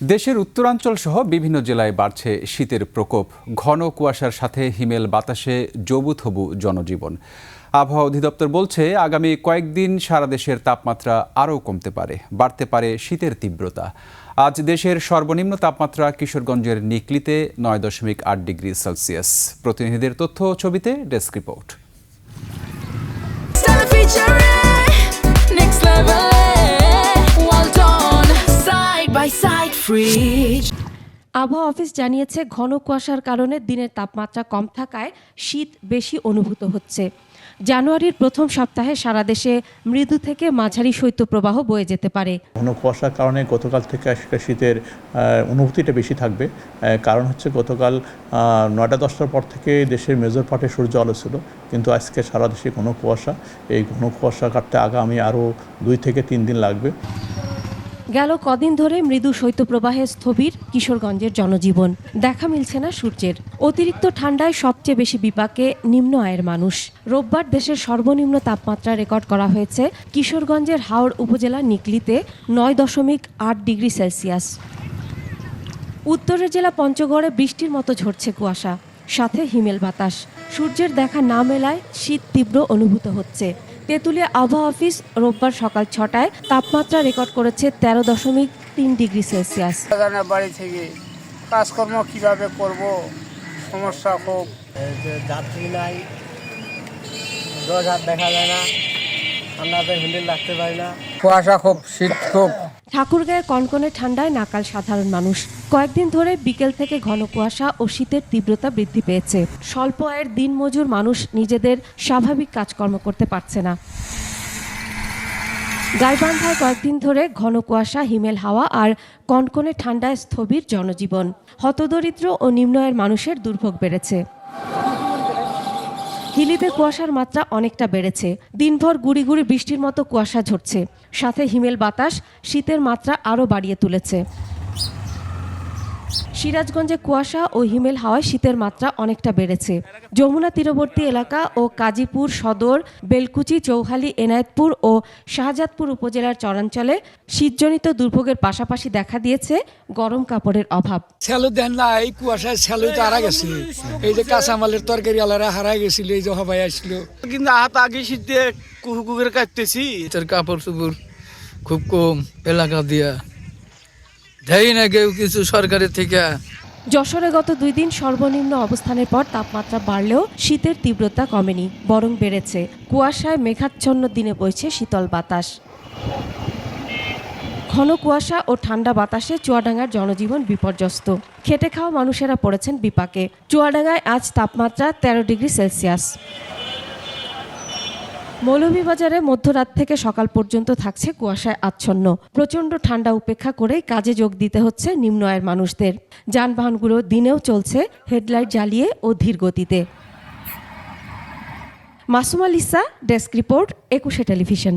দেশের উত্তরাঞ্চল সহ বিভিন্ন জেলায় বাড়ছে শীতের প্রকোপ। ঘন কুয়াশার সাথে হিমেল বাতাসে জবুথবু জনজীবন। আবহাওয়া অধিদপ্তর বলছে, আগামী কয়েকদিন সারা দেশের তাপমাত্রা আরও কমতে পারে, বাড়তে পারে শীতের তীব্রতা। আজ দেশের সর্বনিম্ন তাপমাত্রা কিশোরগঞ্জের নিকলিতে 9.8 ডিগ্রি সেলসিয়াস। প্রতিনিধিদের তথ্য ও ছবিতে ডেস্ক রিপোর্ট। আবহাওয়া অফিস জানিয়েছে, ঘন কুয়াশার কারণে দিনের তাপমাত্রা কম থাকায় শীত বেশি অনুভূত হচ্ছে। জানুয়ারির প্রথম সপ্তাহে সারা দেশে মৃদু থেকে মাঝারি শৈত্যপ্রবাহ বয়ে যেতে পারে। ঘন কুয়াশার কারণে গতকাল থেকে আজকে শীতের অনুভূতিটা বেশি থাকবে। কারণ হচ্ছে গতকাল 9টা-10টার পর থেকে দেশের মেজর পার্টে সূর্য আলো ছিল, কিন্তু আজকে সারা দেশে ঘন কুয়াশা। এই ঘন কুয়াশা কাটতে আগামী আরও 2 থেকে 3 দিন লাগবে। গেল কদিন ধরে মৃদু শৈত্যপ্রবাহে স্থবির কিশোরগঞ্জের জনজীবন। দেখা মিলছে না সূর্যের। অতিরিক্ত ঠান্ডায় সবচেয়ে বেশি বিপাকে নিম্ন আয়ের মানুষ। রোববার দেশের সর্বনিম্ন তাপমাত্রা রেকর্ড করা হয়েছে কিশোরগঞ্জের হাওড় উপজেলার নিকলিতে 9.8 ডিগ্রি সেলসিয়াস। উত্তরের জেলা পঞ্চগড়ে বৃষ্টির মতো ঝরছে কুয়াশা, সাথে হিমেল বাতাস। সূর্যের দেখা না মেলায় শীত তীব্র অনুভূত হচ্ছে। তেঁতুলিয়া আবহাওয়া অফিস রোববার সকাল 6টায় তাপমাত্রা রেকর্ড করেছে 13.3 ডিগ্রি সেলসিয়াস। বাড়ি থেকে কাজকর্ম কিভাবে করব, সমস্যা খুব। যাত্রী নাই, দশ হাত দেখা যায় না, ঠান্ডাতে হ্যান্ডেল রাখতে পারি না, কুয়াশা খুব, শীত খুব। ঠাকুরগাঁয়ে কনকনে ঠান্ডায় নাকাল সাধারণ মানুষ। কয়েকদিন ধরে বিকেল থেকে ঘন কুয়াশা ও শীতের তীব্রতা বৃদ্ধি পেয়েছে। স্বল্প আয়ের দিনমজুর মানুষ নিজেদের স্বাভাবিক কাজকর্ম করতে পারছে না। গাইবান্ধায় কয়েকদিন ধরে ঘন কুয়াশা, হিমেল হাওয়া আর কনকনে ঠান্ডায় স্থবির জনজীবন। হতদরিদ্র ও নিম্ন আয়ের মানুষের দুর্ভোগ বেড়েছে। হিলিতে কুয়াশার মাত্রা অনেকটা বেড়েছে। দিনভর গুড়ি গুড়ি বৃষ্টির মতো কুয়াশা ঝরছে, সাথে হিমেল বাতাস শীতের মাত্রা আরও বাড়িয়ে তুলেছে। সিরাজগঞ্জে কুয়াশা ও হিমেল হাওয়ায় শীতের মাত্রা অনেকটা বেড়েছে। যমুনা তীরবর্তী এলাকা ও কাজীপুর সদর, বেলকুচি, চৌহালি, এনায়েতপুর ও শাহজাদপুর উপজেলার চরাঞ্চলে শীতজনিত দুর্ভোগের পাশাপাশি দেখা দিয়েছে গরম কাপড়ের অভাব। স্যালো দেন না, এই কুয়াশায় স্যালো তো হারা গেছে। এই যে কাঁচামালের তরকারি আলারা হারা গেছিল, এই যে হবাই আসছিল। কিন্তু হাত আগে শীতে কুকুরের কাটতেছি। কাপড় চোপড় খুব কম এলাকা দিয়া দেয় না কেউ কিছু সরকারের থেকে। যশোরে গত 2 দিন সর্বনিম্ন অবস্থানের পর তাপমাত্রা বাড়লেও শীতের তীব্রতা কমেনি, বরং বেড়েছে। কুয়াশায় মেঘাচ্ছন্ন দিনে বইছে শীতল বাতাস। ঘন কুয়াশা ও ঠান্ডা বাতাসে চুয়াডাঙ্গার জনজীবন বিপর্যস্ত। খেটে খাওয়া মানুষেরা পড়েছেন বিপাকে। চুয়াডাঙ্গায় আজ তাপমাত্রা 13 ডিগ্রি সেলসিয়াস। মৌলভীবাজারে মধ্যরাত থেকে সকাল পর্যন্ত থাকছে কুয়াশায় আচ্ছন্ন। প্রচণ্ড ঠান্ডা উপেক্ষা করেই কাজে যোগ দিতে হচ্ছে নিম্ন আয়ের মানুষদের। যানবাহনগুলো দিনেও চলছে হেডলাইট জ্বালিয়ে ও ধীর গতিতে। Masuma Lisa, desk report, 21 television.